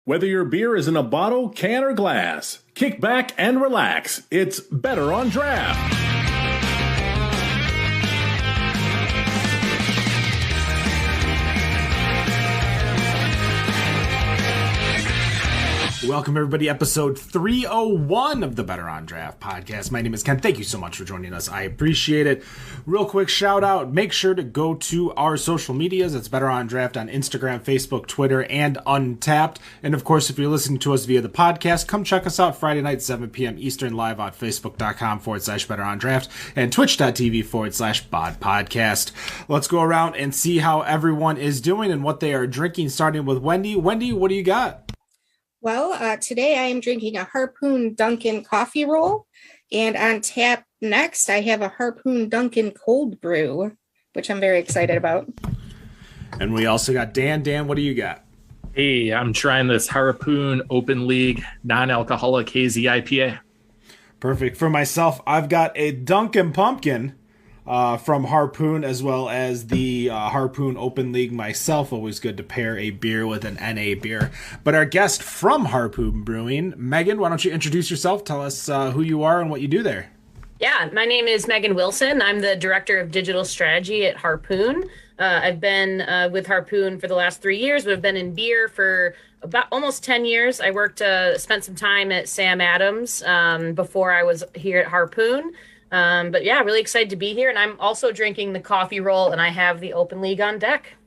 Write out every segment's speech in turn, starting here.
Whether your beer is in a bottle, can, or glass, kick back and relax. It's Better on Draft. Welcome, everybody, episode 301 of the Better on Draft podcast. My name is Ken. Thank you so much for joining us. I appreciate it. Real quick shout out. Make sure to go to our social medias. It's Better on Draft on Instagram, Facebook, Twitter, and Untapped. And of course, if you're listening to us via the podcast, come check us out Friday night, 7 p.m. Eastern, live on Facebook.com/Better on Draft and Twitch.tv/Bod Podcast. Let's go around and see how everyone is doing and what they are drinking, starting with Wendy. Wendy, what do you got? Well, today I am drinking a Harpoon Dunkin' coffee roll, and on tap next I have a Harpoon Dunkin' cold brew, which I'm very excited about. And we also got Dan. Dan, what do you got? Hey, I'm trying this Harpoon Open League non-alcoholic hazy IPA. Perfect. For myself, I've got a Dunkin' Pumpkin from Harpoon, as well as the Harpoon Open League myself. Always good to pair a beer with an NA beer. But our guest from Harpoon Brewing, Megan, why don't you introduce yourself? Tell us who you are and what you do there. Yeah, my name is Megan Wilson. I'm the Director of Digital Strategy at Harpoon. I've been with Harpoon for the last 3 years, but I've been in beer for about almost 10 years. I spent some time at Sam Adams before I was here at Harpoon. But yeah, really excited to be here. And I'm also drinking the coffee roll, and I have the Open League on deck.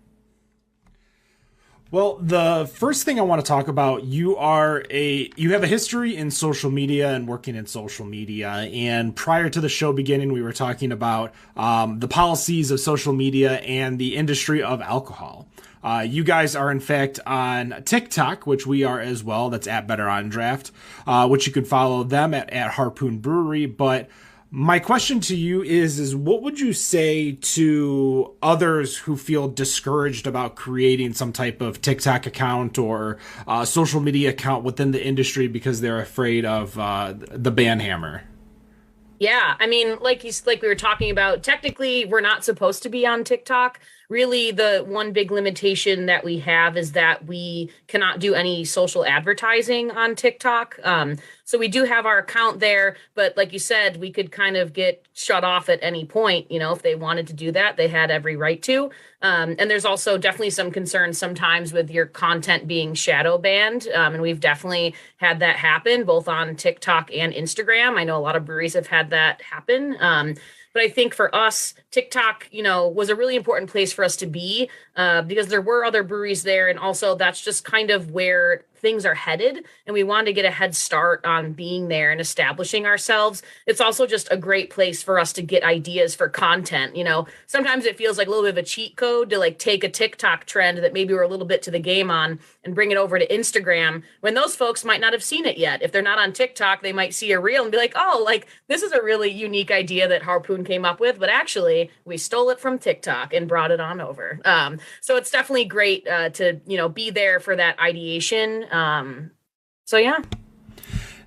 Well, the first thing I want to talk about, you have a history in social media and working in social media. And prior to the show beginning, we were talking about the policies of social media and the industry of alcohol. You guys are, in fact, on TikTok, which we are as well. That's at Better on Draft, which you can follow them at Harpoon Brewery. But my question to you is what would you say to others who feel discouraged about creating some type of TikTok account or social media account within the industry because they're afraid of the ban hammer? Yeah, I mean, like we were talking about, technically we're not supposed to be on TikTok. Really, the one big limitation that we have is that we cannot do any social advertising on TikTok. So we do have our account there, but like you said, we could kind of get shut off at any point. You know, if they wanted to do that, they had every right to. And there's also definitely some concerns sometimes with your content being shadow banned. And we've definitely had that happen both on TikTok and Instagram. I know a lot of breweries have had that happen. But I think for us, TikTok, was a really important place for us to be because there were other breweries there. And also that's just kind of where things are headed. And we wanted to get a head start on being there and establishing ourselves. It's also just a great place for us to get ideas for content. Sometimes it feels like a little bit of a cheat code to like take a TikTok trend that maybe we're a little bit to the game on and bring it over to Instagram when those folks might not have seen it yet. If they're not on TikTok, they might see a reel and be like, oh, like this is a really unique idea that Harpoon came up with, but actually we stole it from TikTok and brought it on over. So it's definitely great to, be there for that ideation. So yeah.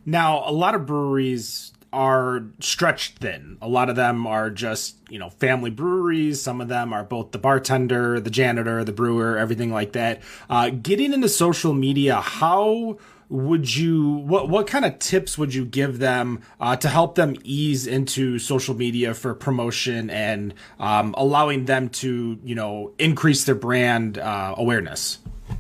Now, a lot of breweries are stretched thin. A lot of them are just, family breweries. Some of them are both the bartender, the janitor, the brewer, everything like that. Getting into social media, how would you, what kind of tips would you give them to help them ease into social media for promotion and allowing them to, increase their brand awareness?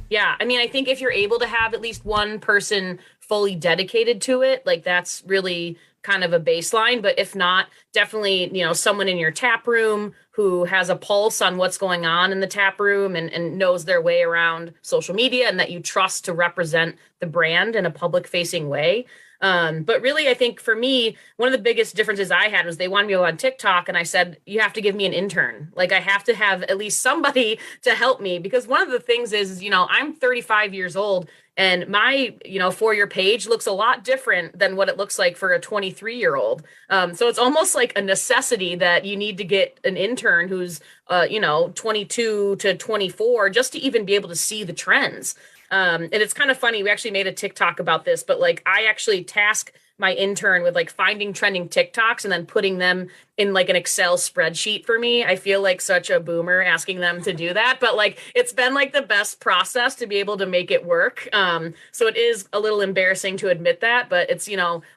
Yeah, I mean, I think if you're able to have at least one person fully dedicated to it, like that's really kind of a baseline. But if not, definitely, someone in your tap room who has a pulse on what's going on in the tap room and knows their way around social media and that you trust to represent the brand in a public facing way. But really, I think for me, one of the biggest differences I had was they wanted me to go on TikTok. And I said, you have to give me an intern. Like I have to have at least somebody to help me, because one of the things is, I'm 35 years old and my, for your page looks a lot different than what it looks like for a 23-year-old. So it's almost like a necessity that you need to get an intern who's, 22 to 24 just to even be able to see the trends. And it's kind of funny. We actually made a TikTok about this, but like I actually task my intern with like finding trending TikToks and then putting them in like an Excel spreadsheet for me. I feel like such a boomer asking them to do that, but like it's been like the best process to be able to make it work. So it is a little embarrassing to admit that, but it's,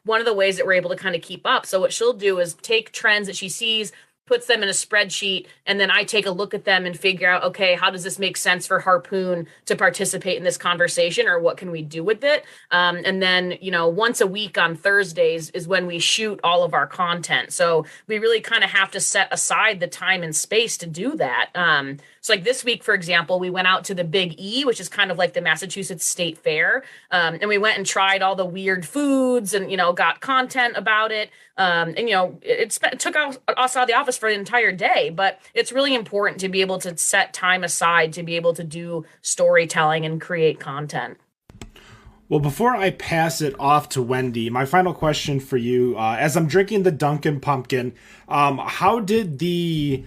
one of the ways that we're able to kind of keep up. So what she'll do is take trends that she sees, puts them in a spreadsheet, and then I take a look at them and figure out, okay, how does this make sense for Harpoon to participate in this conversation, or what can we do with it? And then, once a week on Thursdays is when we shoot all of our content. So we really kind of have to set aside the time and space to do that. So like this week, for example, we went out to the Big E, which is kind of like the Massachusetts State Fair. And we went and tried all the weird foods and, got content about it. It took us out of the office for the entire day, but it's really important to be able to set time aside to be able to do storytelling and create content. Well, before I pass it off to Wendy, my final question for you, as I'm drinking the Dunkin' Pumpkin, how did the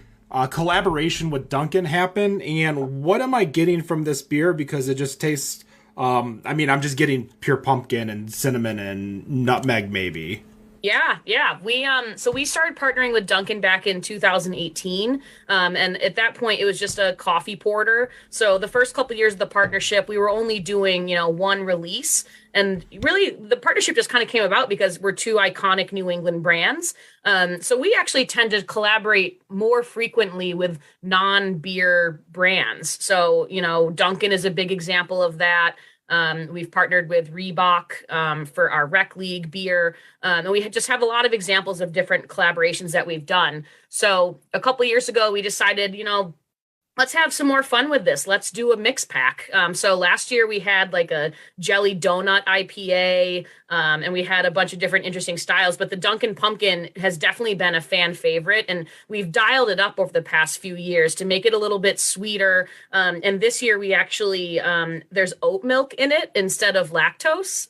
collaboration with Dunkin' happen, and what am I getting from this beer? Because it just tastes, I'm just getting pure pumpkin and cinnamon and nutmeg maybe. Yeah. We started partnering with Dunkin' back in 2018. And at that point, it was just a coffee porter. So the first couple of years of the partnership, we were only doing, one release. And really, the partnership just kind of came about because we're two iconic New England brands. So we actually tend to collaborate more frequently with non-beer brands. So, Dunkin' is a big example of that. We've partnered with Reebok for our Rec League beer. And we just have a lot of examples of different collaborations that we've done. So a couple of years ago, we decided, let's have some more fun with this. Let's do a mix pack. So last year we had like a jelly donut IPA, and we had a bunch of different interesting styles, but the Dunkin' Pumpkin has definitely been a fan favorite, and we've dialed it up over the past few years to make it a little bit sweeter. And this year we actually, there's oat milk in it instead of lactose.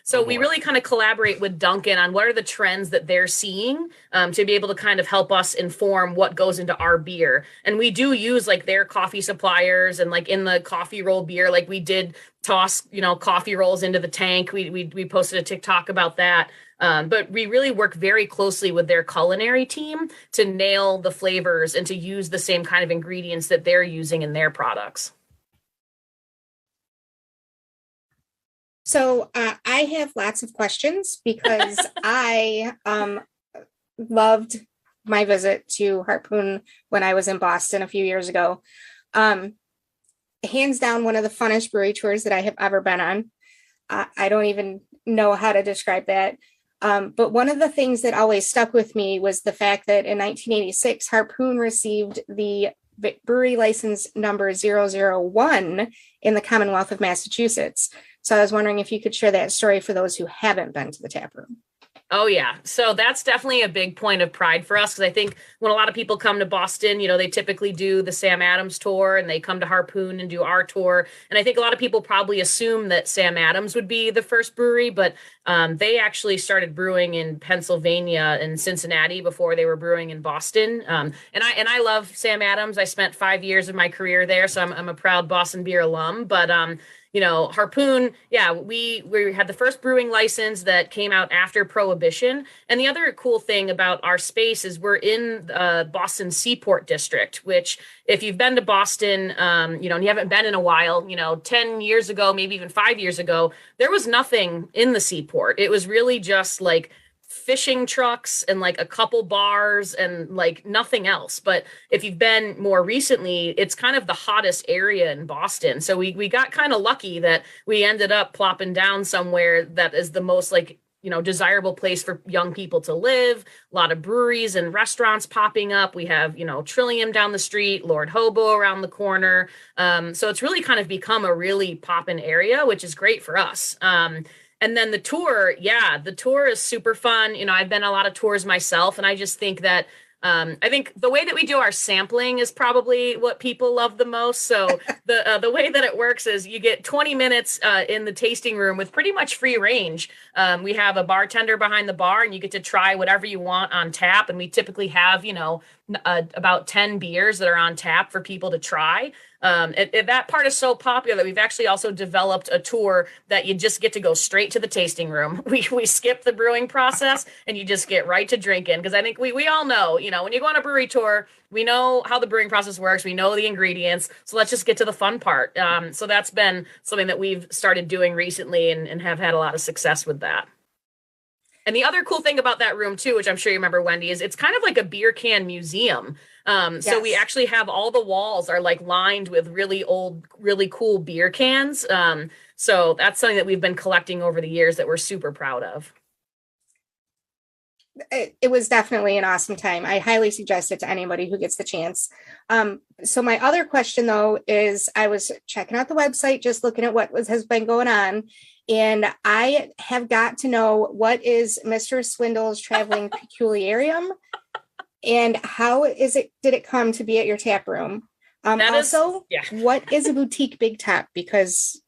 So we really kind of collaborate with Dunkin' on what are the trends that they're seeing, to be able to kind of help us inform what goes into our beer. And we do use like their coffee suppliers, and like in the coffee roll beer, like we did toss, coffee rolls into the tank. We posted a TikTok about that. But we really work very closely with their culinary team to nail the flavors and to use the same kind of ingredients that they're using in their products. So I have lots of questions because I loved my visit to Harpoon when I was in Boston a few years ago. Hands down, one of the funnest brewery tours that I have ever been on. I don't even know how to describe that. But one of the things that always stuck with me was the fact that in 1986, Harpoon received the brewery license number 001 in the Commonwealth of Massachusetts. So I was wondering if you could share that story for those who haven't been to the tap room. Oh, yeah. So that's definitely a big point of pride for us, because I think when a lot of people come to Boston, they typically do the Sam Adams tour and they come to Harpoon and do our tour. And I think a lot of people probably assume that Sam Adams would be the first brewery, but they actually started brewing in Pennsylvania and Cincinnati before they were brewing in Boston. And I love Sam Adams. I spent 5 years of my career there, so I'm a proud Boston beer alum. But Harpoon, we had the first brewing license that came out after Prohibition. And the other cool thing about our space is we're in Boston Seaport District, which if you've been to Boston, and you haven't been in a while, 10 years ago, maybe even 5 years ago, there was nothing in the seaport. It was really just like fishing trucks and like a couple bars and like nothing else. But if you've been more recently, it's kind of the hottest area in Boston. So we got kind of lucky that we ended up plopping down somewhere that is the most like, desirable place for young people to live. A lot of breweries and restaurants popping up. We have, Trillium down the street, Lord Hobo around the corner. So it's really kind of become a really poppin' area, which is great for us. And then the tour is super fun. I've been on a lot of tours myself, and I just think that I think the way that we do our sampling is probably what people love the most. So the way that it works is you get 20 minutes in the tasting room with pretty much free range. We have a bartender behind the bar, and you get to try whatever you want on tap. And we typically have, about 10 beers that are on tap for people to try. That part is so popular that we've actually also developed a tour that you just get to go straight to the tasting room. We skip the brewing process and you just get right to drinking. Because I think we all know, when you go on a brewery tour, we know how the brewing process works. We know the ingredients. So let's just get to the fun part. So that's been something that we've started doing recently and have had a lot of success with that. And the other cool thing about that room too, which I'm sure you remember, Wendy, is it's kind of like a beer can museum. So we actually have all the walls are like lined with really old, really cool beer cans. So that's something that we've been collecting over the years that we're super proud of. It was definitely an awesome time. I highly suggest it to anybody who gets the chance. So my other question though is I was checking out the website, just looking at what has been going on. And I have got to know, what is Mr. Swindle's traveling peculiarium, and how did it come to be at your tap room? What is a boutique big top? Because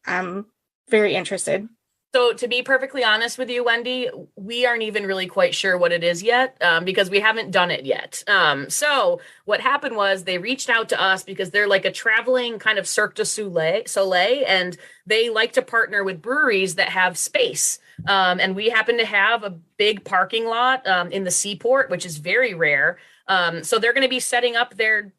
I'm very interested. So to be perfectly honest with you, Wendy, we aren't even really quite sure what it is yet, because we haven't done it yet. So what happened was they reached out to us because they're like a traveling kind of Cirque du Soleil, and they like to partner with breweries that have space. And we happen to have a big parking lot in the Seaport, which is very rare. So they're going to be setting up their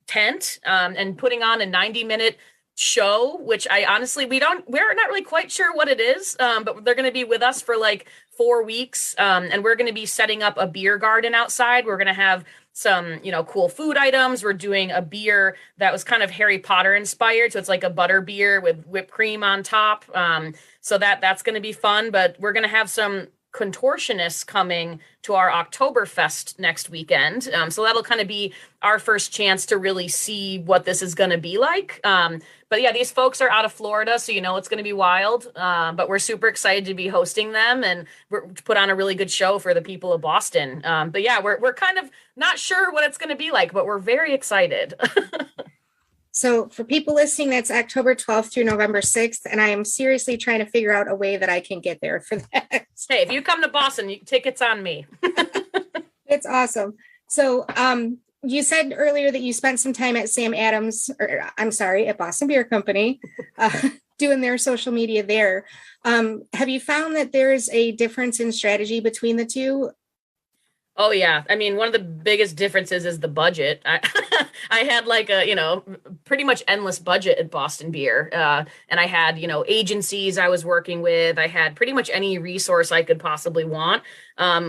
tent and putting on a 90-minute show, which I honestly, we're not really quite sure what it is, but they're going to be with us for like 4 weeks. And we're going to be setting up a beer garden outside. We're going to have some, cool food items. We're doing a beer that was kind of Harry Potter inspired. So it's like a butter beer with whipped cream on top. So that's going to be fun, but we're going to have some contortionists coming to our Oktoberfest next weekend. So that'll kind of be our first chance to really see what this is going to be like. But yeah, these folks are out of Florida, so it's going to be wild. But we're super excited to be hosting them, and we're put on a really good show for the people of Boston. But yeah, we're kind of not sure what it's going to be like, but we're very excited. So for people listening, that's October 12th through November 6th. And I am seriously trying to figure out a way that I can get there for that. Hey, if you come to Boston, tickets on me. It's awesome. So you said earlier that you spent some time at at Boston Beer Company, doing their social media there. Have you found that there's a difference in strategy between the two? Oh yeah. I mean, one of the biggest differences is the budget. I had like a, pretty much endless budget at Boston Beer. And I had, agencies I was working with. I had pretty much any resource I could possibly want,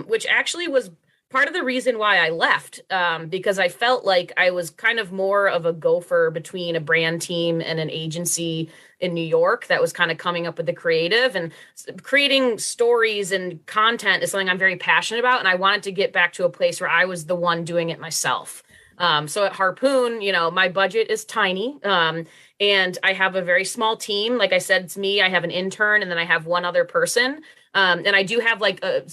which actually was part of the reason why I left, because I felt like I was kind of more of a gopher between a brand team and an agency in New York that was kind of coming up with the creative, and creating stories and content is something I'm very passionate about. And I wanted to get back to a place where I was the one doing it myself. So at Harpoon, my budget is tiny. And I have a very small team. Like I said, it's me. I have an intern, and then I have one other person. And I do have like a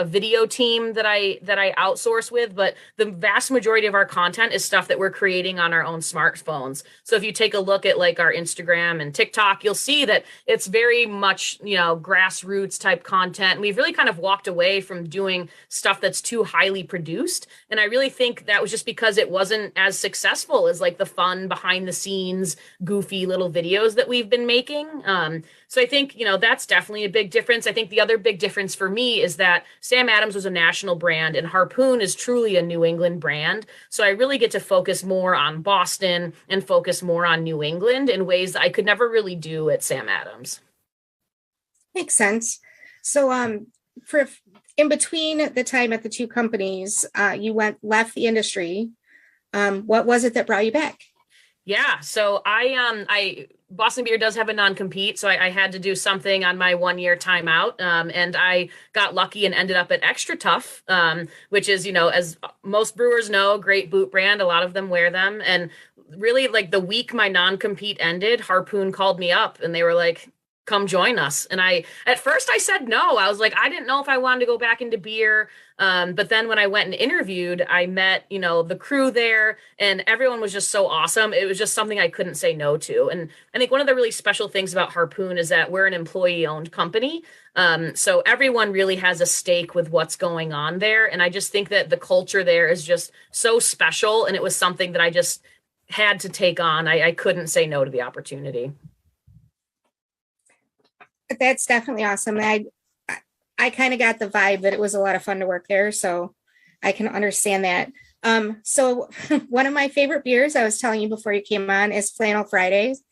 video team that I outsource with, but the vast majority of our content is stuff that we're creating on our own smartphones. So if you take a look at like our Instagram and TikTok, you'll see that it's very much, grassroots type content. And we've really kind of walked away from doing stuff that's too highly produced. And I really think that was just because it wasn't as successful as like the fun behind the scenes, goofy little videos that we've been making. So I think, that's definitely a big difference. I think the other big difference for me is that Sam Adams was a national brand and Harpoon is truly a New England brand. So I really get to focus more on Boston and focus more on New England in ways that I could never really do at Sam Adams. Makes sense. So for in between the time at the two companies, you left the industry. What was it that brought you back? Yeah, so I Boston Beer does have a non-compete, so I had to do something on my 1-year timeout, and I got lucky and ended up at Extra Tough, which is, as most brewers know, great boot brand. A lot of them wear them, and really like the week my non-compete ended, Harpoon called me up and they were like, come join us. And at first I said no. I was like, I didn't know if I wanted to go back into beer. But then when I went and interviewed, I met, the crew there, and everyone was just so awesome. It was just something I couldn't say no to. And I think one of the really special things about Harpoon is that we're an employee-owned company. So everyone really has a stake with what's going on there. And I just think that the culture there is just so special. And it was something that I just had to take on. I couldn't say no to the opportunity. That's definitely awesome. I kind of got the vibe that it was a lot of fun to work there, so I can understand that. So one of my favorite beers, I was telling you before you came on, is Flannel Fridays.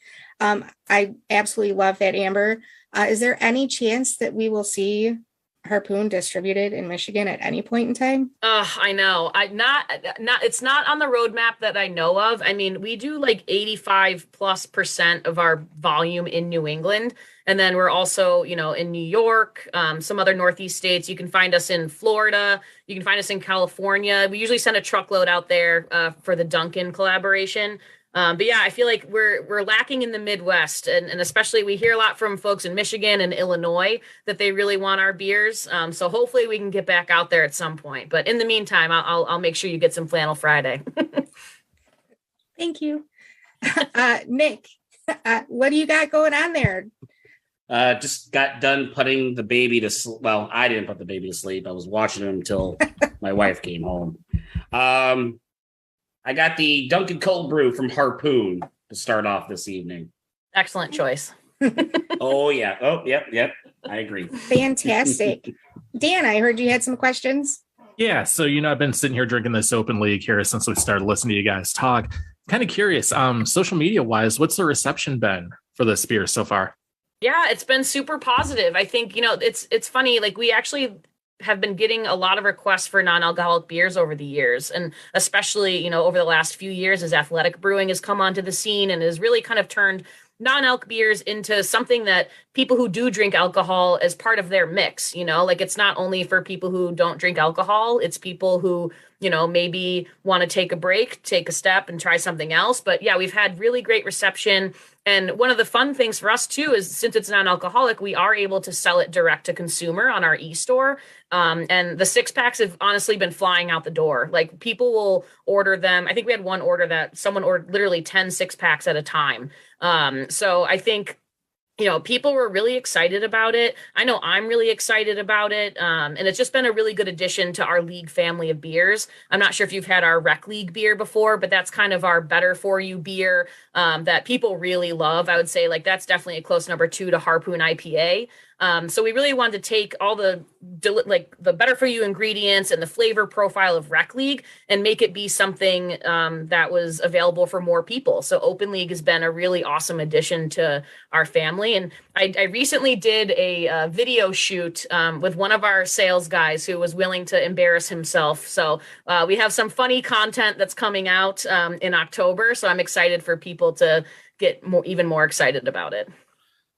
I absolutely love that amber. Is there any chance that we will see Harpoon distributed in Michigan at any point in time? I know. It's not on the roadmap that I know of. I mean, we do like 85+% of our volume in New England. And then we're also, in New York, some other Northeast states. You can find us in Florida. You can find us in California. We usually send a truckload out there for the Dunkin' collaboration. But yeah, I feel like we're lacking in the Midwest, and especially we hear a lot from folks in Michigan and Illinois that they really want our beers. So hopefully we can get back out there at some point. But in the meantime, I'll make sure you get some Flannel Friday. Thank you. Nick, what do you got going on there? Just got done putting the baby to sleep. Well, I didn't put the baby to sleep. I was watching him until my wife came home. I got the Dunkin' Cold Brew from Harpoon to start off this evening. Excellent choice. Oh, yeah. Oh, yep. I agree. Fantastic. Dan, I heard you had some questions. Yeah. So, I've been sitting here drinking this open league here since we started listening to you guys talk. Kind of curious, social media wise, what's the reception been for this beer so far? Yeah, it's been super positive. I think, it's funny, like we actually have been getting a lot of requests for non-alcoholic beers over the years. And especially, over the last few years as athletic brewing has come onto the scene and has really kind of turned non-alc beers into something that people who do drink alcohol as part of their mix, like it's not only for people who don't drink alcohol, it's people who, maybe want to take a break, take a step and try something else. But yeah, we've had really great reception. And one of the fun things for us too is since it's non-alcoholic, we are able to sell it direct to consumer on our e-store. And the 6-packs have honestly been flying out the door. Like people will order them. I think we had one order that someone ordered literally 10 6-packs at a time. So I think, people were really excited about it. I know I'm really excited about it. And it's just been a really good addition to our league family of beers. I'm not sure if you've had our Rec League beer before, but that's kind of our better for you beer that people really love. I would say like that's definitely a close number 2 to Harpoon IPA. So we really wanted to take all the better for you ingredients and the flavor profile of Rec League and make it be something that was available for more people. So Open League has been a really awesome addition to our family. And I recently did a video shoot with one of our sales guys who was willing to embarrass himself. So we have some funny content that's coming out in October. So I'm excited for people to get even more excited about it.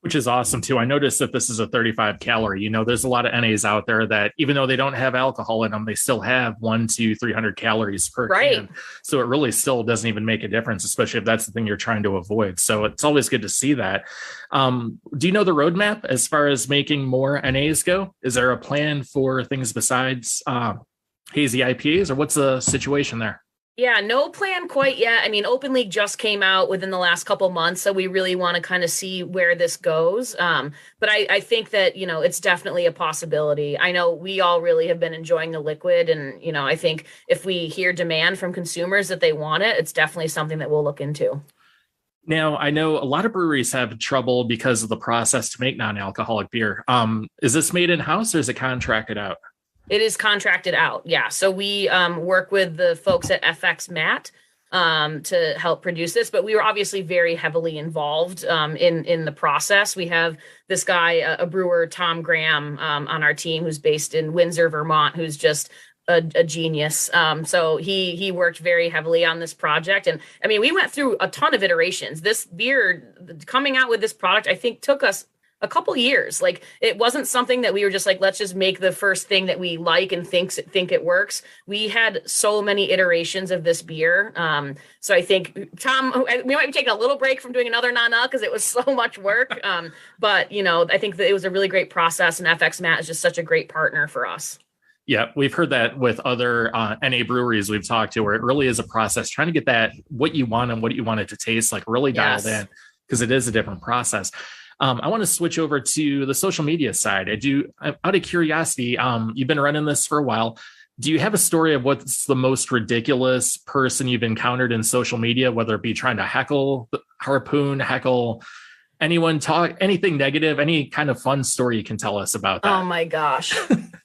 Which is awesome too. I noticed that this is a 35 calorie. There's a lot of NAs out there that even though they don't have alcohol in them, they still have 100-300 calories per can. So it really still doesn't even make a difference, especially if that's the thing you're trying to avoid. So it's always good to see that. Do you know the roadmap as far as making more NAs go? Is there a plan for things besides hazy IPAs, or what's the situation there? Yeah, no plan quite yet. I mean, Open League just came out within the last couple months, so we really want to kind of see where this goes. But I think that, it's definitely a possibility. I know we all really have been enjoying the liquid. And, I think if we hear demand from consumers that they want it, it's definitely something that we'll look into. Now, I know a lot of breweries have trouble because of the process to make non-alcoholic beer. Is this made in-house or is it contracted out? It is contracted out. Yeah. So we work with the folks at FX Matt to help produce this, but we were obviously very heavily involved in the process. We have this guy, a brewer, Tom Graham, on our team who's based in Windsor, Vermont, who's just a genius. So he worked very heavily on this project. And I mean, we went through a ton of iterations. This beer coming out with this product, I think took us a couple years. Like it wasn't something that we were just like, let's just make the first thing that we like and think it works. We had so many iterations of this beer. So I think Tom, we might be taking a little break from doing another non-alc because it was so much work. But I think that it was a really great process, and FX Matt is just such a great partner for us. Yeah, we've heard that with other NA breweries we've talked to, where it really is a process trying to get that what you want and what you want it to taste like really dialed in, because it is a different process. I want to switch over to the social media side. Out of curiosity, you've been running this for a while. Do you have a story of what's the most ridiculous person you've encountered in social media, whether it be trying to heckle Harpoon, heckle anyone, talk anything negative, any kind of fun story you can tell us about that? Oh my gosh.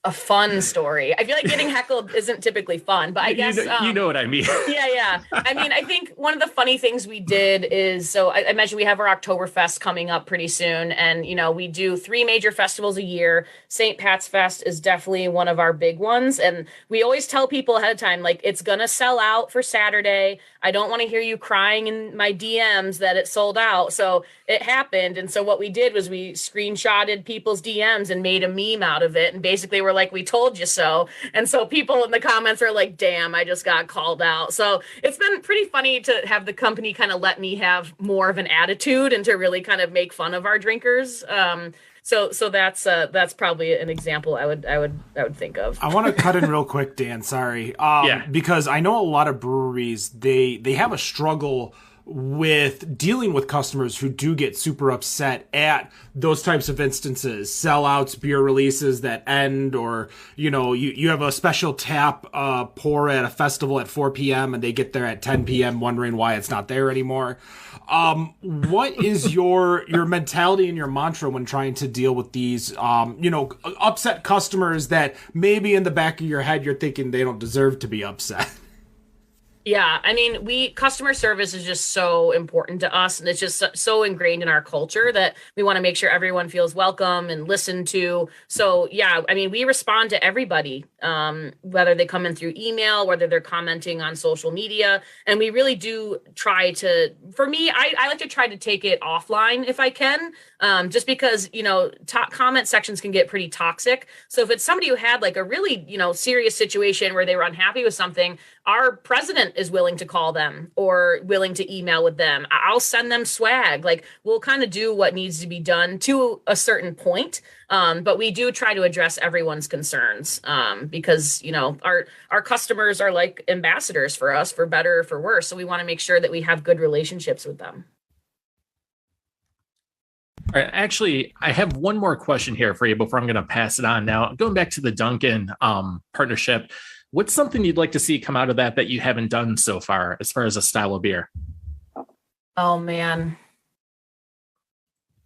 A fun story. I feel like getting heckled isn't typically fun, but I guess you know what I mean. Yeah. I mean, I think one of the funny things we did is, so I mentioned we have our Oktoberfest coming up pretty soon, and we do 3 major festivals a year. St. Pat's Fest is definitely one of our big ones, and we always tell people ahead of time, like, it's gonna sell out for Saturday. I don't want to hear you crying in my DMs that it sold out. So it happened, and so what we did was we screenshotted people's DMs and made a meme out of it, and basically we're like, we told you so. And so people in the comments are like, damn, I just got called out. So it's been pretty funny to have the company kind of let me have more of an attitude and to really kind of make fun of our drinkers. So that's probably an example I would think of. I want to cut in real quick, Dan. Sorry, because I know a lot of breweries they have a struggle with dealing with customers who do get super upset at those types of instances, sellouts, beer releases that end, or you have a special tap pour at a festival at 4 p.m. and they get there at 10 p.m. wondering why it's not there anymore. What is your mentality and your mantra when trying to deal with these upset customers that maybe in the back of your head you're thinking they don't deserve to be upset? Yeah, I mean, customer service is just so important to us, and it's just so ingrained in our culture that we want to make sure everyone feels welcome and listened to. So yeah, I mean, we respond to everybody, whether they come in through email, whether they're commenting on social media, and we really do try to. For me, I like to try to take it offline if I can, just because comment sections can get pretty toxic. So if it's somebody who had like a really serious situation where they were unhappy with something, our president is willing to call them or willing to email with them. I'll send them swag. Like, we'll kind of do what needs to be done to a certain point. But we do try to address everyone's concerns, because, our customers are like ambassadors for us, for better or for worse. So we want to make sure that we have good relationships with them. All right, actually, I have one more question here for you before I'm going to pass it on. Now, going back to the Dunkin' partnership, what's something you'd like to see come out of that you haven't done so far as a style of beer? Oh, man.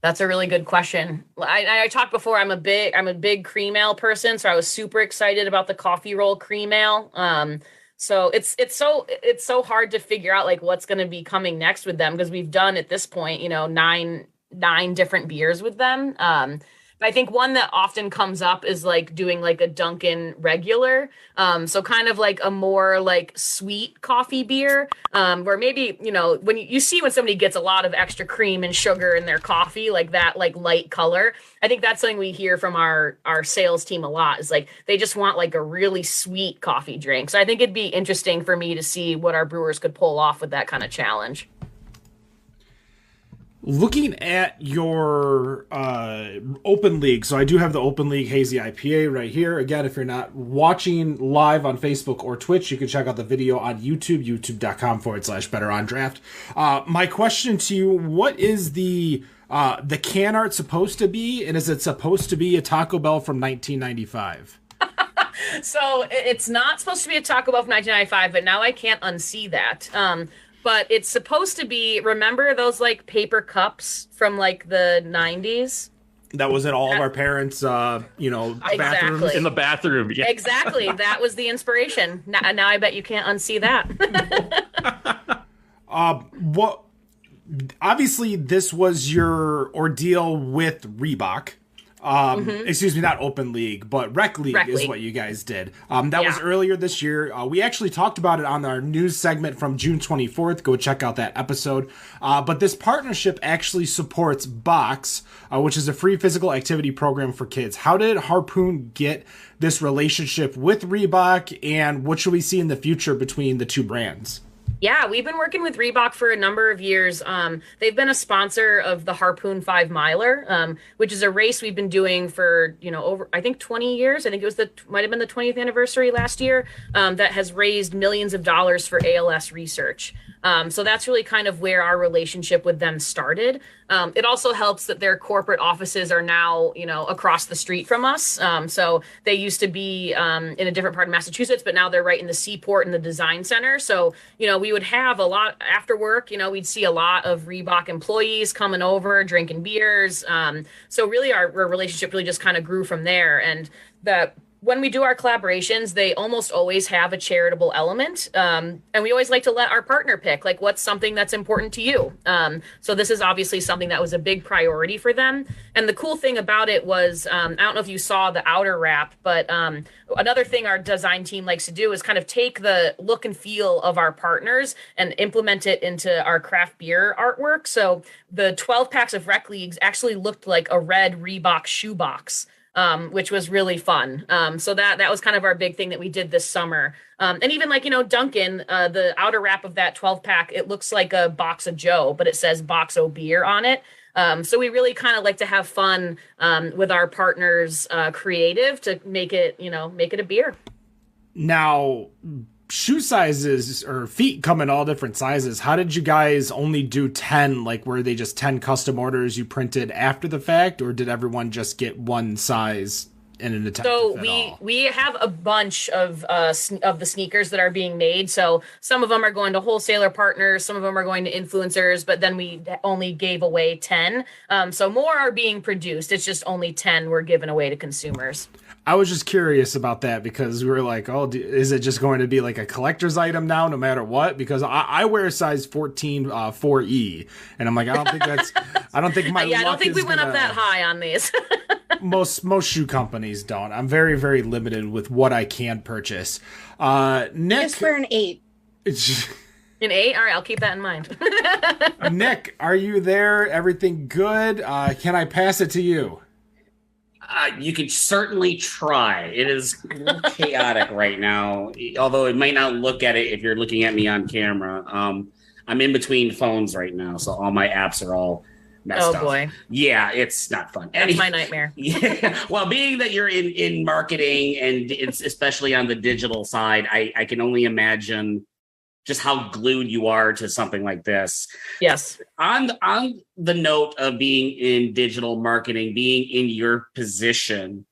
That's a really good question. I talked before, I'm a big cream ale person, so I was super excited about the coffee roll cream ale. So it's so hard to figure out like what's going to be coming next with them, because we've done at this point, 9 different beers with them. But I think one that often comes up is like doing like a Dunkin' regular. So kind of like a more like sweet coffee beer, where maybe, when you see when somebody gets a lot of extra cream and sugar in their coffee, like that, like light color. I think that's something we hear from our sales team a lot, is like, they just want like a really sweet coffee drink. So I think it'd be interesting for me to see what our brewers could pull off with that kind of challenge. Looking at your Open League, so I do have the Open League Hazy IPA right here. Again, if you're not watching live on Facebook or Twitch, you can check out the video on YouTube, youtube.com/betterondraft. My question to you, what is the can art supposed to be, and is it supposed to be a Taco Bell from 1995? So it's not supposed to be a Taco Bell from 1995, but now I can't unsee that. But it's supposed to be, remember those like paper cups from like the 90s? That was in all of our parents' bathrooms. Exactly. In the bathroom. Yeah. Exactly. That was the inspiration. Now I bet you can't unsee that. Obviously, this was your ordeal with Reebok. Excuse me, not Open League, but Rec League is what you guys did. That was earlier this year. We actually talked about it on our news segment from June 24th. Go check out that episode. But this partnership actually supports Box, which is a free physical activity program for kids. How did Harpoon get this relationship with Reebok, and what should we see in the future between the two brands? Yeah, we've been working with Reebok for a number of years. They've been a sponsor of the Harpoon 5 Miler, which is a race we've been doing for, over, I think 20 years. I think it might have been the 20th anniversary last year, that has raised millions of dollars for ALS research. So that's really kind of where our relationship with them started. It also helps that their corporate offices are now, across the street from us. So they used to be in a different part of Massachusetts, but now they're right in the Seaport and the Design Center. So, we would have a lot after work, we'd see a lot of Reebok employees coming over, drinking beers. So really our relationship really just kind of grew from there. And when we do our collaborations, they almost always have a charitable element. And we always like to let our partner pick, like, what's something that's important to you. So this is obviously something that was a big priority for them. And the cool thing about it was, I don't know if you saw the outer wrap, but another thing our design team likes to do is kind of take the look and feel of our partners and implement it into our craft beer artwork. So the 12 packs of Rec Leagues actually looked like a red Reebok shoebox. Which was really fun. So that was kind of our big thing that we did this summer. And even like, Duncan, the outer wrap of that 12 pack, it looks like a box of Joe, but it says Box O Beer on it. So we really kind of like to have fun with our partners' creative to make it a beer. Now, shoe sizes or feet come in all different sizes. How did you guys only do 10? Like, were they just 10 custom orders you printed after the fact, or did everyone just get one size in an attempt to fit all? We have a bunch of the sneakers that are being made. So some of them are going to wholesaler partners, some of them are going to influencers, but then we only gave away 10. So more are being produced. It's just only 10 were given away to consumers. I was just curious about that because we were like, is it just going to be like a collector's item now, no matter what? Because I wear a size 14 4E, and I'm like, I don't think my yeah, I don't think we went up that high on these. most shoe companies don't. I'm very, very limited with what I can purchase. Nick, just wear an 8. An 8? All right, I'll keep that in mind. Nick, are you there? Everything good? Can I pass it to you? You could certainly try. It is a little chaotic right now, although it might not look at it if you're looking at me on camera. I'm in between phones right now, so all my apps are all messed up. Oh, boy. Yeah, it's not fun. That's my nightmare. Yeah. Well, being that you're in marketing and it's especially on the digital side, I can only imagine just how glued you are to something like this. Yes. On the note of being in digital marketing, being in your position,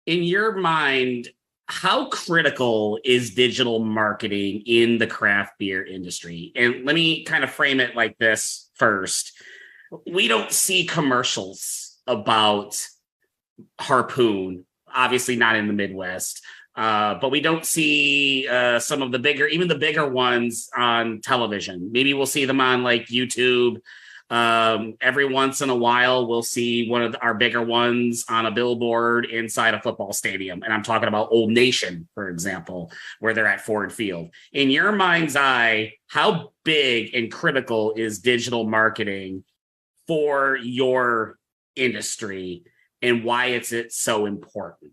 in your mind, how critical is digital marketing in the craft beer industry? And let me kind of frame it like this first. We don't see commercials about Harpoon, obviously not in the Midwest. But we don't see some of the bigger ones on television. Maybe we'll see them on like YouTube. Every once in a while, we'll see one of our bigger ones on a billboard inside a football stadium. And I'm talking about Old Nation, for example, where they're at Ford Field. In your mind's eye, how big and critical is digital marketing for your industry, and why is it so important?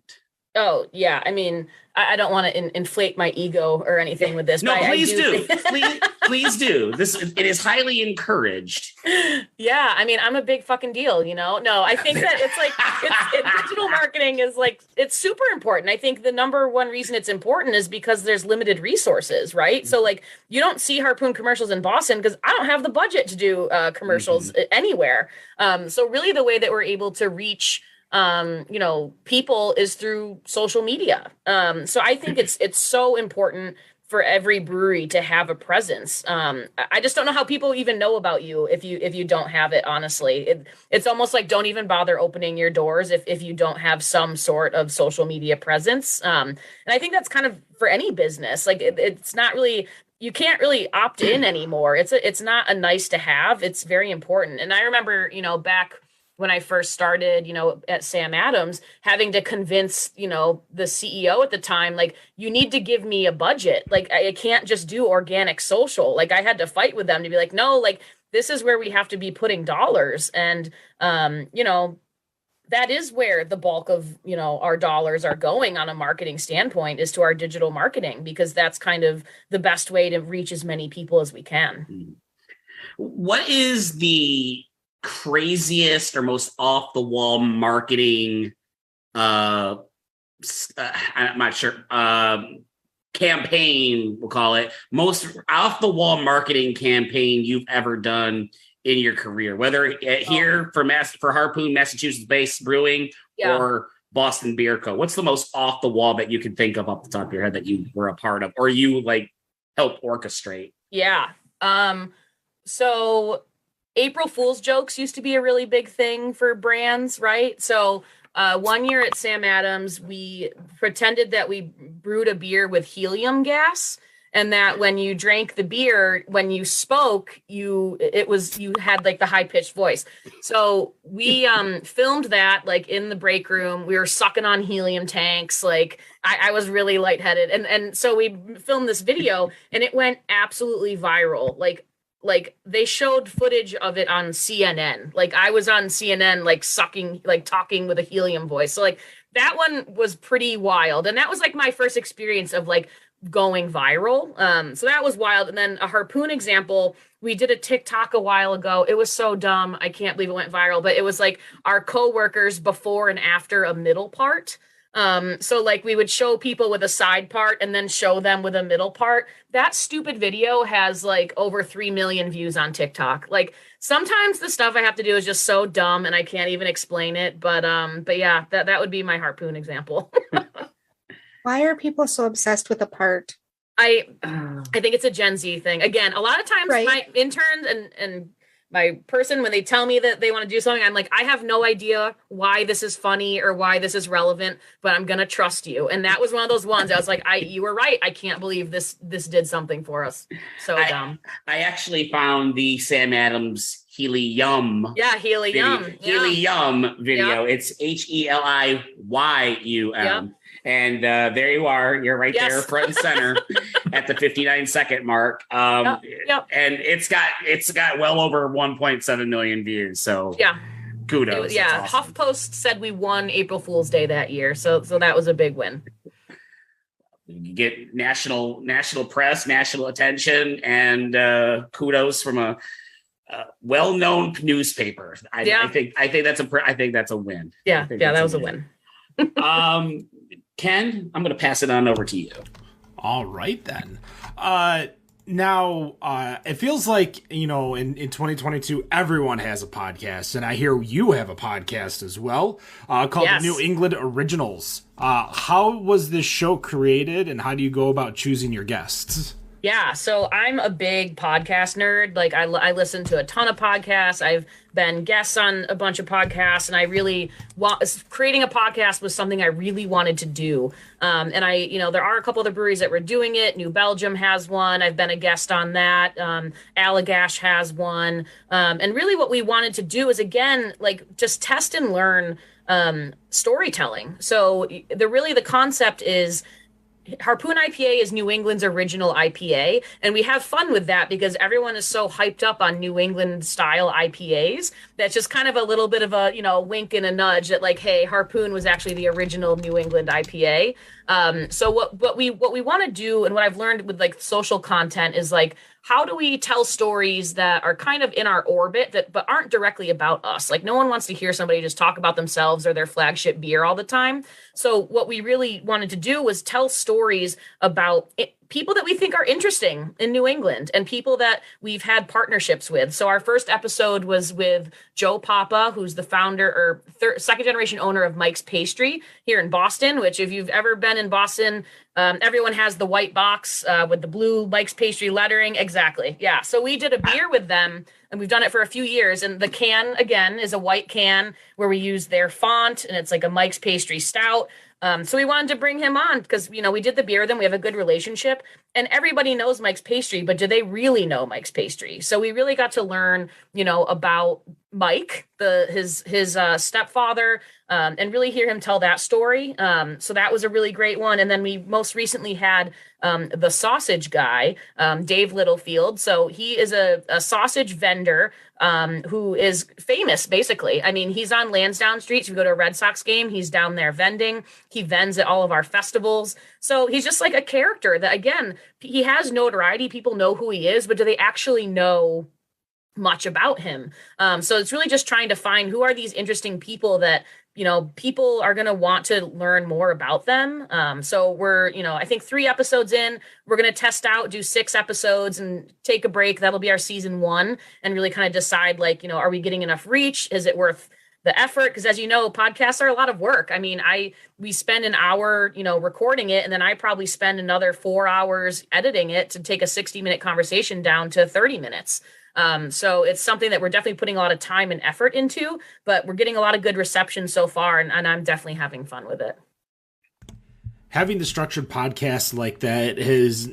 Oh, yeah. I mean, I don't want to inflate my ego or anything with this. No, but please do. Please do. It is highly encouraged. Yeah. I mean, I'm a big fucking deal, No, I think that it's like, digital marketing is like, it's super important. I think the number one reason it's important is because there's limited resources, right? So like, you don't see Harpoon commercials in Boston because I don't have the budget to do commercials anywhere. So really the way that we're able to reach people is through social media. So I think it's so important for every brewery to have a presence. I just don't know how people even know about you if you don't have it, honestly. It's almost like don't even bother opening your doors if you don't have some sort of social media presence. And I think that's kind of for any business. Like it's not really, you can't really opt in anymore. It's not a nice to have. It's very important. And I remember, back when I first started, at Sam Adams, having to convince, the CEO at the time, like, you need to give me a budget. Like, I can't just do organic social. Like, I had to fight with them to be like, no, like, this is where we have to be putting dollars. And, that is where the bulk of, our dollars are going on a marketing standpoint, is to our digital marketing, because that's kind of the best way to reach as many people as we can. What is the craziest or most off the wall marketing I'm not sure campaign, we'll call it, most off the wall marketing campaign you've ever done in your career, whether here for Harpoon, Massachusetts based brewing, or Boston Beer Co? What's the most off the wall that you can think of off the top of your head that you were a part of, or you like helped orchestrate? So April Fool's jokes used to be a really big thing for brands, right? So one year at Sam Adams, we pretended that we brewed a beer with helium gas, and that when you drank the beer, when you spoke, you had like the high pitched voice. So we filmed that like in the break room. We were sucking on helium tanks. Like I was really lightheaded, and so we filmed this video, and it went absolutely viral. Like they showed footage of it on CNN. Like I was on CNN, like talking with a helium voice. So like that one was pretty wild. And that was like my first experience of like going viral. So that was wild. And then a Harpoon example, we did a TikTok a while ago. It was so dumb. I can't believe it went viral, but it was like our coworkers before and after a middle part. So like we would show people with a side part and then show them with a middle part. That stupid video has like over 3 million views on TikTok. Like sometimes the stuff I have to do is just so dumb and I can't even explain it. But yeah, that would be my Harpoon example. Why are people so obsessed with a part? I think it's a Gen Z thing. Again, a lot of times my interns and my person, when they tell me that they want to do something, I'm like, I have no idea why this is funny or why this is relevant, but I'm going to trust you. And that was one of those ones I was like, you were right. I can't believe this did something for us. So dumb. I actually found the Sam Adams Helium. Yeah, Helium. Helium video. Yeah. It's HELIYUM. Yeah. And there you are. You're right there, front and center, at the 59-second mark. And it's got well over 1.7 million views. So kudos. Awesome. HuffPost said we won April Fool's Day that year, so that was a big win. You get national press, national attention, and kudos from a well-known newspaper. I think that's a win. Yeah, that was a win. Ken, I'm going to pass it on over to you. All right, then. Now, it feels like, in 2022, everyone has a podcast, and I hear you have a podcast as well, called the New England Originals. How was this show created, and how do you go about choosing your guests? Yeah, so I'm a big podcast nerd. Like I listen to a ton of podcasts. I've been guests on a bunch of podcasts, and I really creating a podcast was something I really wanted to do. And there are a couple other breweries that were doing it. New Belgium has one. I've been a guest on that. Allagash has one. And really what we wanted to do is, again, like just test and learn storytelling. So the concept is Harpoon IPA is New England's original IPA, and we have fun with that because everyone is so hyped up on New England style IPAs. That's just kind of a little bit of a, wink and a nudge that like, hey, Harpoon was actually the original New England IPA. So what we want to do, and what I've learned with like social content, is like, how do we tell stories that are kind of in our orbit but aren't directly about us? Like no one wants to hear somebody just talk about themselves or their flagship beer all the time. So what we really wanted to do was tell stories about people that we think are interesting in New England and people that we've had partnerships with. So our first episode was with Joe Papa, who's the founder or second generation owner of Mike's Pastry here in Boston, which if you've ever been in Boston, everyone has the white box with the blue Mike's Pastry lettering. Exactly. Yeah. So we did a beer with them, and we've done it for a few years. And the can, again, is a white can where we use their font, and it's like a Mike's Pastry stout. So we wanted to bring him on because, we did the beer with him. We have a good relationship. And everybody knows Mike's Pastry, but do they really know Mike's Pastry? So we really got to learn, about Mike, his stepfather, and really hear him tell that story. So that was a really great one. And then we most recently had the sausage guy, Dave Littlefield. So he is a sausage vendor who is famous, basically. I mean, he's on Lansdowne Street. So if you go to a Red Sox game, he's down there vending. He vends at all of our festivals. So he's just like a character that, again, he has notoriety. People know who he is, but do they actually know much about him? So it's really just trying to find who are these interesting people that people are going to want to learn more about them. So we're, I think 3 episodes in, we're going to test out, do 6 episodes and take a break. That'll be our season 1 and really kind of decide are we getting enough reach? Is it worth the effort? Because as you know, podcasts are a lot of work. I mean, we spend an hour, recording it, and then I probably spend another 4 hours editing it to take a 60-minute conversation down to 30 minutes. So it's something that we're definitely putting a lot of time and effort into, but we're getting a lot of good reception so far, and I'm definitely having fun with it. Having the structured podcast like that has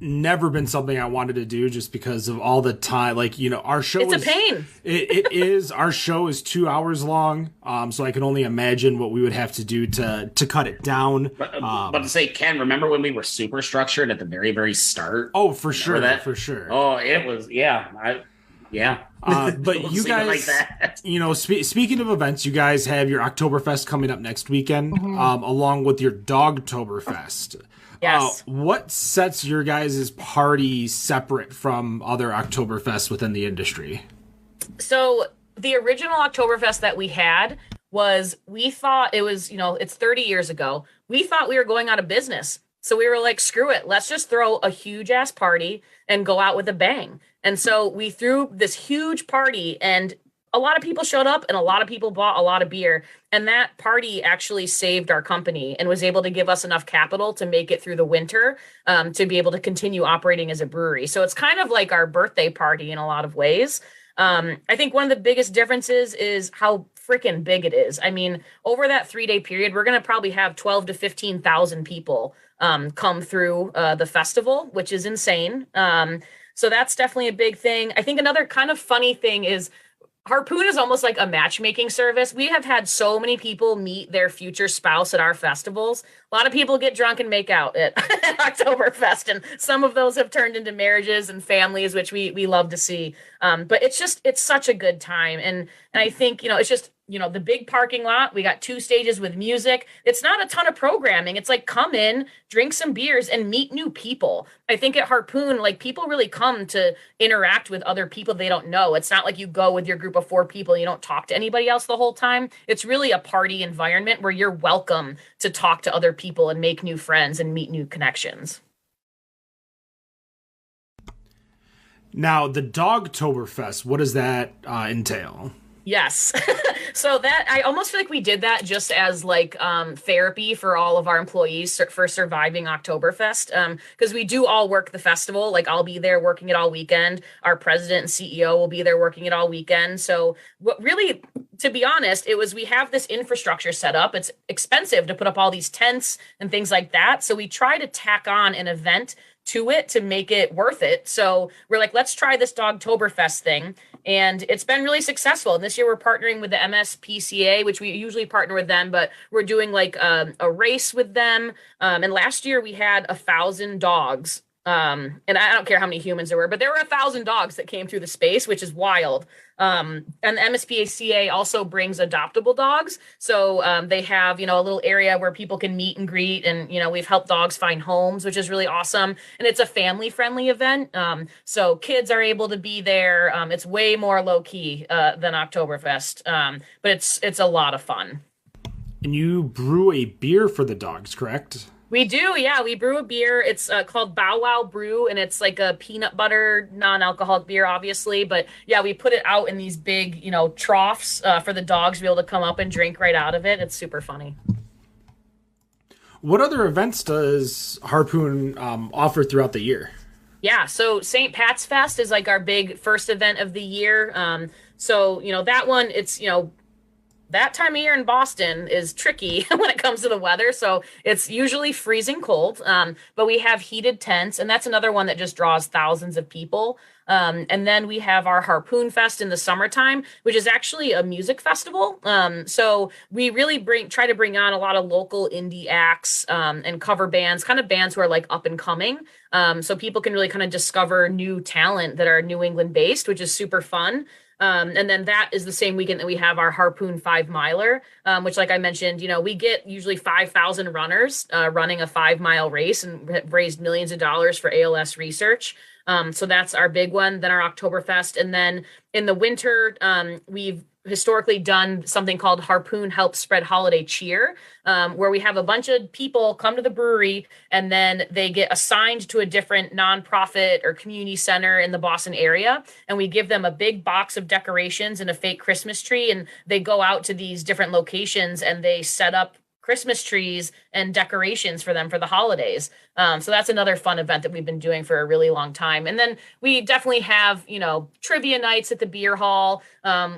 never been something I wanted to do just because of all the time. Our show it's a pain. It is. Our show is 2 hours long. So I can only imagine what we would have to do to cut it down. But to say, Ken, remember when we were super structured at the very, very start? Oh, for sure. For sure. Oh, it was. Yeah. But you guys, speaking of events, you guys have your Oktoberfest coming up next weekend, along with your Dogtoberfest. Yes. What sets your guys' party separate from other Oktoberfests within the industry? So the original Oktoberfest that we had we thought it was, it's 30 years ago. We thought we were going out of business. So we were like, screw it. Let's just throw a huge ass party and go out with a bang. And so we threw this huge party, and a lot of people showed up and a lot of people bought a lot of beer. And that party actually saved our company and was able to give us enough capital to make it through the winter, to be able to continue operating as a brewery. So it's kind of like our birthday party in a lot of ways. I think one of the biggest differences is how freaking big it is. I mean, over that 3-day period, we're going to probably have 12 to 15,000 people come through the festival, which is insane. So that's definitely a big thing. I think another kind of funny thing is Harpoon is almost like a matchmaking service. We have had so many people meet their future spouse at our festivals. A lot of people get drunk and make out at Oktoberfest, and some of those have turned into marriages and families, which we love to see. But it's such a good time. And I think, it's just, the big parking lot. We got 2 stages with music. It's not a ton of programming. It's like, come in, drink some beers, and meet new people. I think at Harpoon, people really come to interact with other people they don't know. It's not like you go with your group of 4 people and you don't talk to anybody else the whole time. It's really a party environment where you're welcome to talk to other people and make new friends and meet new connections. Now, the Dogtoberfest, what does that entail? Yes. So that I almost feel like we did that just as therapy for all of our employees for surviving Oktoberfest. Because we do all work the festival. I'll be there working it all weekend. Our president and CEO will be there working it all weekend. So what really, to be honest, we have this infrastructure set up. It's expensive to put up all these tents and things like that. So we try to tack on an event to it to make it worth it. So we're like, let's try this Dogtoberfest thing. And it's been really successful. And this year we're partnering with the MSPCA, which we usually partner with them, but we're doing a race with them. And last year we had 1,000 dogs. And I don't care how many humans there were, but there were 1,000 dogs that came through the space, which is wild. And the MSPCA also brings adoptable dogs. So they have, a little area where people can meet and greet. And, we've helped dogs find homes, which is really awesome. And it's a family friendly event. So kids are able to be there. It's way more low key than Oktoberfest. But it's a lot of fun. And you brew a beer for the dogs, correct? We do, yeah. We brew a beer. It's called Bow Wow Brew, and it's like a peanut butter, non-alcoholic beer, obviously. But yeah, we put it out in these big, troughs for the dogs to be able to come up and drink right out of it. It's super funny. What other events does Harpoon offer throughout the year? Yeah, so St. Pat's Fest is our big first event of the year. So, that one, it's, that time of year in Boston is tricky when it comes to the weather. So it's usually freezing cold, but we have heated tents, and that's another one that just draws thousands of people. And then we have our Harpoon Fest in the summertime, which is actually a music festival. So we really try to bring on a lot of local indie acts and cover bands, kind of bands who are like up and coming. So people can really kind of discover new talent that are New England based, which is super fun. And then that is the same weekend that we have our Harpoon 5-miler, which, like I mentioned, we get usually 5,000 runners running a 5-mile race and have raised millions of dollars for ALS research. So that's our big one. Then our Oktoberfest. And then in the winter, we've historically done something called Harpoon Help Spread Holiday Cheer, where we have a bunch of people come to the brewery and then they get assigned to a different nonprofit or community center in the Boston area. And we give them a big box of decorations and a fake Christmas tree. And they go out to these different locations and they set up Christmas trees and decorations for them for the holidays. So that's another fun event that we've been doing for a really long time. And then we definitely have, trivia nights at the beer hall.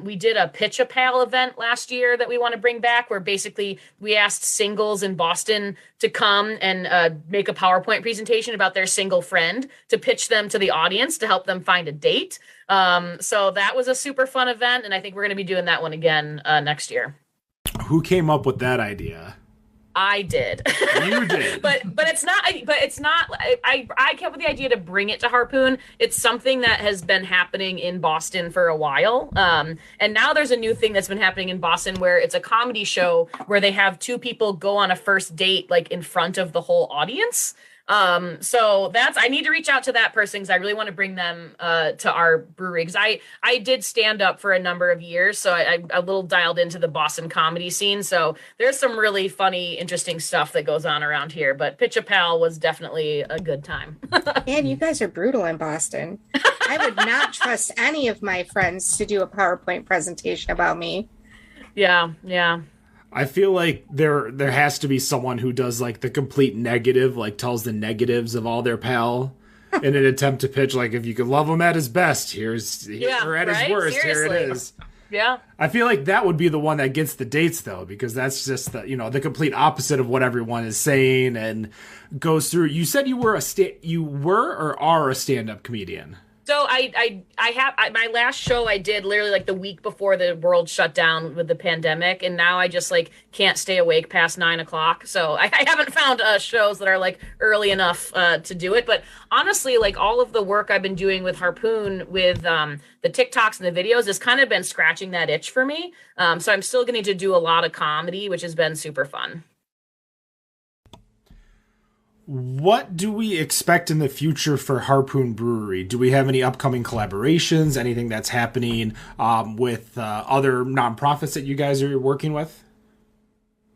We did a Pitch a Pal event last year that we want to bring back, where basically we asked singles in Boston to come and make a PowerPoint presentation about their single friend to pitch them to the audience to help them find a date. So that was a super fun event. And I think we're going to be doing that one again next year. Who came up with that idea? I did. You did. but it's not I came up with the idea to bring it to Harpoon. It's something that has been happening in Boston for a while. And now there's a new thing that's been happening in Boston where it's a comedy show where they have two people go on a first date like in front of the whole audience. So I need to reach out to that person because I really want to bring them to our brewery, because I did stand up for a number of years, so I'm a little dialed into the Boston comedy scene. So there's some really funny, interesting stuff that goes on around here. But Pitch a Pal was definitely a good time. Man, you guys are brutal in Boston. I would not trust any of my friends to do a PowerPoint presentation about me. Yeah. I feel like there has to be someone who does like the complete negative, like tells the negatives of all their pal in an attempt to pitch, like, if you could love him at his best, or at his worst, Seriously. Here it is. Yeah. I feel like that would be the one that gets the dates, though, because that's just the complete opposite of what everyone is saying and goes through. You said you were or are a stand-up comedian. So I have my last show I did literally like the week before the world shut down with the pandemic, and now I just like can't stay awake past 9:00. So I haven't found shows that are like early enough to do it. But honestly, like all of the work I've been doing with Harpoon with the TikToks and the videos has kind of been scratching that itch for me. So I'm still getting to do a lot of comedy, which has been super fun. What do we expect in the future for Harpoon Brewery? Do we have any upcoming collaborations, anything that's happening with other nonprofits that you guys are working with?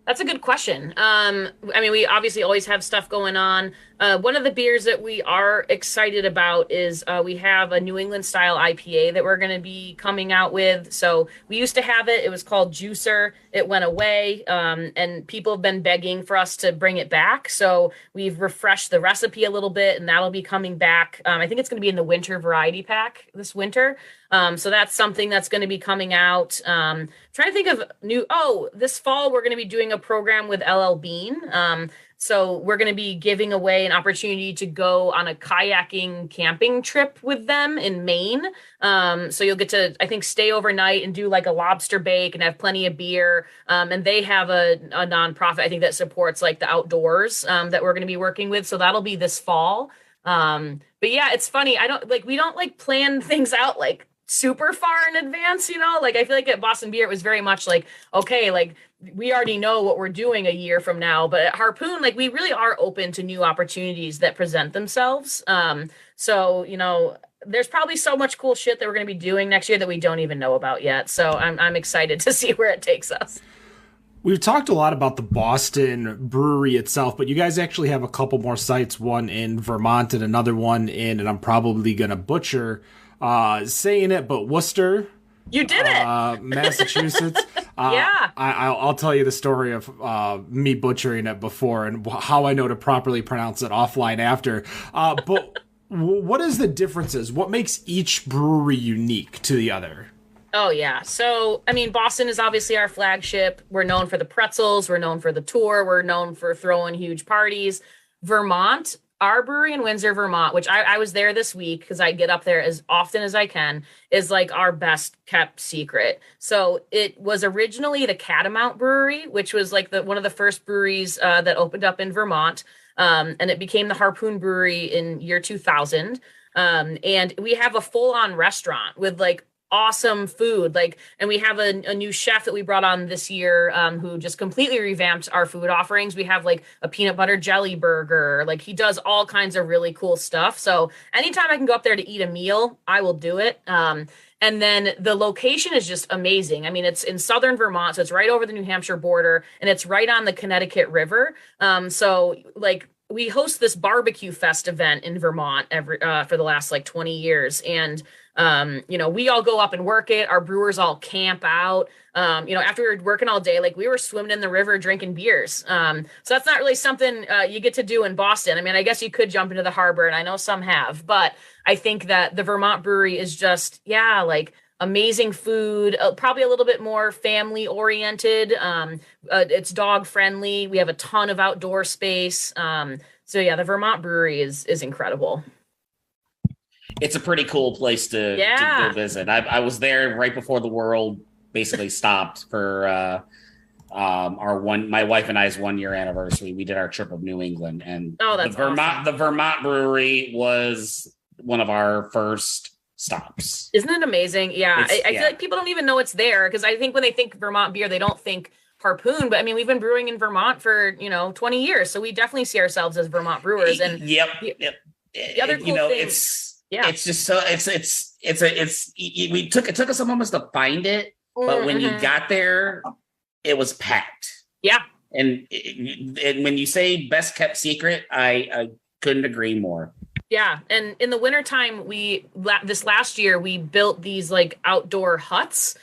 That's a good question. We obviously always have stuff going on. One of the beers that we are excited about is we have a New England style IPA that we're going to be coming out with. So we used to have it. It was called Juicer. It went away, and people have been begging for us to bring it back. So we've refreshed the recipe a little bit, and that'll be coming back. I think it's going to be in the winter variety pack this winter. So that's something that's going to be coming out. Trying to think of this fall, we're going to be doing a program with LL Bean. So we're going to be giving away an opportunity to go on a kayaking camping trip with them in Maine. So you'll get to, I think, stay overnight and do like a lobster bake and have plenty of beer. And they have a nonprofit, I think, that supports like the outdoors that we're going to be working with. So that'll be this fall. But yeah, it's funny. We don't plan things out like super far in advance, I feel like at Boston Beer, it was very much like, okay, like we already know what we're doing a year from now, but at Harpoon, like we really are open to new opportunities that present themselves. So, there's probably so much cool shit that we're going to be doing next year that we don't even know about yet. So I'm excited to see where it takes us. We've talked a lot about the Boston brewery itself, but you guys actually have a couple more sites, one in Vermont and another one and I'm probably going to butcher saying it, but Worcester. You did it. Massachusetts. Yeah. I'll tell you the story of me butchering it before and how I know to properly pronounce it offline after. But what is the differences? What makes each brewery unique to the other? Oh yeah. So, I mean, Boston is obviously our flagship. We're known for the pretzels, we're known for the tour, we're known for throwing huge parties. Vermont, our brewery in Windsor, Vermont, which I was there this week because I get up there as often as I can, is like our best kept secret. So it was originally the Catamount Brewery, which was like one of the first breweries that opened up in Vermont. And it became the Harpoon Brewery in year 2000. And we have a full-on restaurant with like awesome food, like, and we have a new chef that we brought on this year, who just completely revamped our food offerings. We have like a peanut butter jelly burger, like he does all kinds of really cool stuff. So anytime I can go up there to eat a meal, I will do it. And then the location is just amazing. I mean, it's in southern Vermont, so it's right over the New Hampshire border, and it's right on the Connecticut River. So like we host this barbecue fest event in Vermont every for the last like 20 years. And we all go up and work it. Our brewers all camp out. After we were working all day, like we were swimming in the river drinking beers. So that's not really something you get to do in Boston. I mean, I guess you could jump into the harbor, and I know some have, but I think that the Vermont brewery is just, like amazing food, probably a little bit more family oriented. It's dog friendly. We have a ton of outdoor space. The Vermont brewery is incredible. It's a pretty cool place to go visit. I was there right before the world basically stopped for my wife and I's 1 year anniversary. We did our trip of New England, and that's awesome. The Vermont brewery was one of our first stops. Isn't it amazing? Yeah. I feel like people don't even know it's there, because I think when they think Vermont beer, they don't think Harpoon, but I mean, we've been brewing in Vermont for 20 years, so we definitely see ourselves as Vermont brewers. And yep. The other cool thing, it's just so it took us a moment to find it, but when you got there, it was packed. Yeah. And when you say best kept secret, I couldn't agree more. Yeah. And in the wintertime, this last year, we built these like outdoor huts.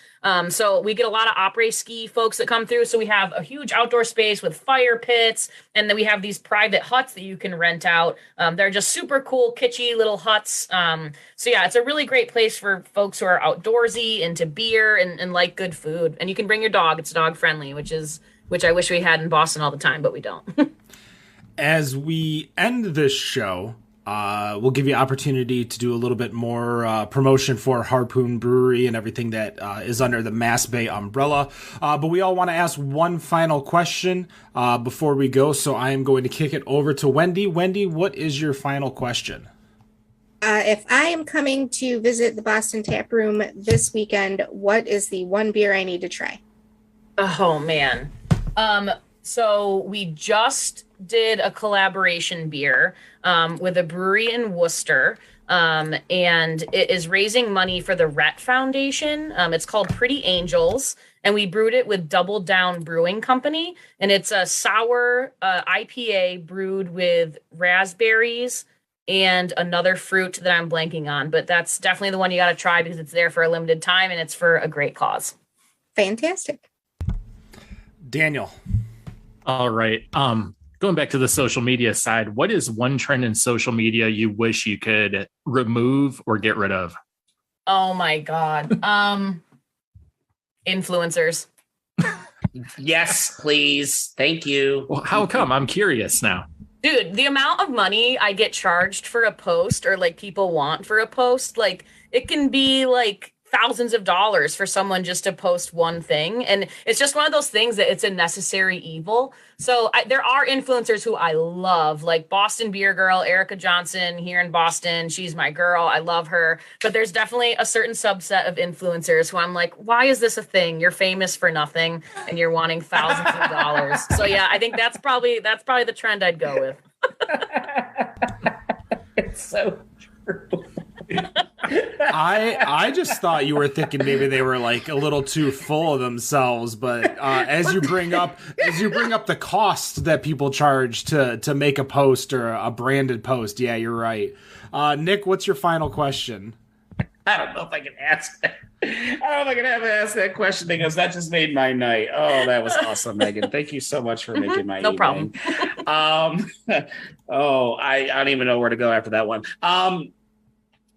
So we get a lot of après-ski folks that come through. So we have a huge outdoor space with fire pits, and then we have these private huts that you can rent out. They're just super cool, kitschy little huts. It's a really great place for folks who are outdoorsy, into beer, and like good food. And you can bring your dog. It's dog friendly, which I wish we had in Boston all the time, but we don't. As we end this show, we'll give you opportunity to do a little bit more promotion for Harpoon Brewery and everything that is under the Mass Bay umbrella. But we all want to ask one final question before we go, so I am going to kick it over to Wendy. Wendy, what is your final question? If I am coming to visit the Boston Tap Room this weekend, what is the one beer I need to try? Oh, man. So we just did a collaboration beer with a brewery in Worcester, and it is raising money for the Rhett Foundation. It's called Pretty Angels, and we brewed it with Double Down Brewing Company, and it's a sour IPA brewed with raspberries and another fruit that I'm blanking on, but that's definitely the one you got to try because it's there for a limited time and it's for a great cause. Fantastic. Daniel. All right. Going back to the social media side, what is one trend in social media you wish you could remove or get rid of? Oh my God. Influencers. Yes, please. Thank you. Well, how come? I'm curious now. Dude, the amount of money I get charged for a post, or like people want for a post, like it can be like thousands of dollars for someone just to post one thing. And it's just one of those things that it's a necessary evil. So there are influencers who I love, like Boston Beer Girl, Erica Johnson here in Boston. She's my girl. I love her. But there's definitely a certain subset of influencers who I'm like, why is this a thing? You're famous for nothing and you're wanting thousands of dollars. So yeah, I think that's probably the trend I'd go with. It's so true. I just thought you were thinking maybe they were like a little too full of themselves, but as you bring up the cost that people charge to make a post or a branded post, yeah, you're right. Nick, what's your final question? I don't know if I can ask that. I don't know if I can ask that question because that just made my night. Oh, that was awesome, Megan. Thank you so much for making my evening. Problem. I don't even know where to go after that one.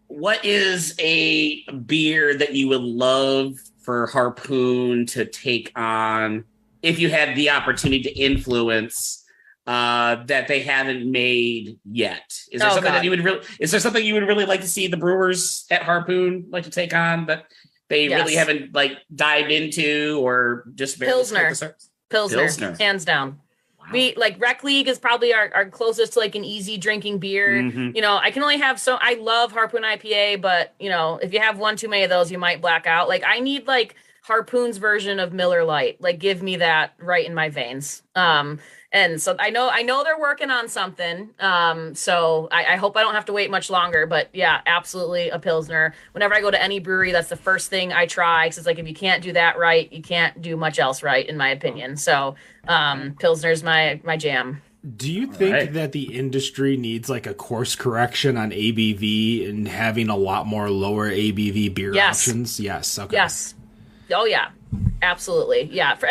what is a beer that you would love for Harpoon to take on if you had the opportunity to influence that they haven't made yet? Is there something that you would really? Is there something you would really like to see the brewers at Harpoon like to take on that they really haven't like dived into, or just Pilsner, hands down. Wow. We like Rec League is probably our closest to like an easy drinking beer. Mm-hmm. You know, I can only have I love Harpoon IPA, but you know, if you have one too many of those, you might black out. Like I need like Harpoon's version of Miller Lite. Like give me that right in my veins. And so I know they're working on something. So I hope I don't have to wait much longer, but yeah, absolutely a Pilsner. Whenever I go to any brewery, that's the first thing I try. Cause it's like, if you can't do that right, you can't do much else right, in my opinion. So, Pilsner's my jam. Do you think that the industry needs like a course correction on ABV and having a lot more lower ABV beer options? Yes. Okay. Yes. Oh yeah, absolutely. Yeah. For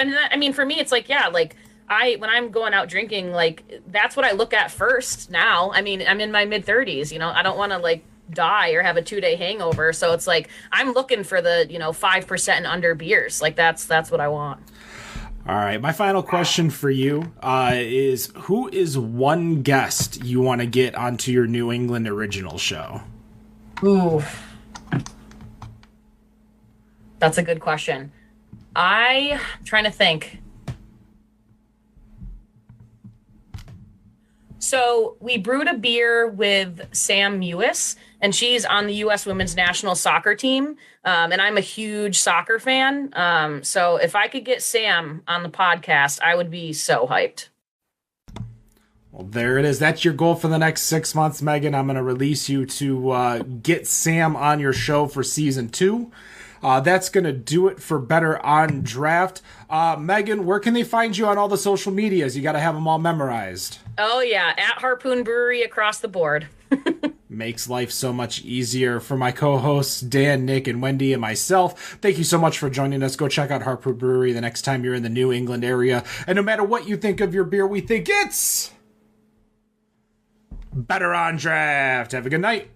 me, it's like, when I'm going out drinking, like that's what I look at first now. I mean, I'm in my mid 30s, you know, I don't want to like die or have a 2-day hangover. So it's like, I'm looking for the, 5% and under beers. Like that's what I want. All right. My final question for you is, who is one guest you want to get onto your New England Original show? Ooh. That's a good question. I'm trying to think. So we brewed a beer with Sam Mewis, and she's on the U.S. Women's National Soccer team. And I'm a huge soccer fan. So if I could get Sam on the podcast, I would be so hyped. Well, there it is. That's your goal for the next 6 months, Megan. I'm going to release you to get Sam on your show for season 2. That's going to do it for Better on Draft. Megan, where can they find you on all the social medias? You got to have them all memorized. Oh, yeah. At Harpoon Brewery across the board. Makes life so much easier. For my co-hosts, Dan, Nick, and Wendy, and myself, thank you so much for joining us. Go check out Harpoon Brewery the next time you're in the New England area. And no matter what you think of your beer, we think it's Better on Draft. Have a good night.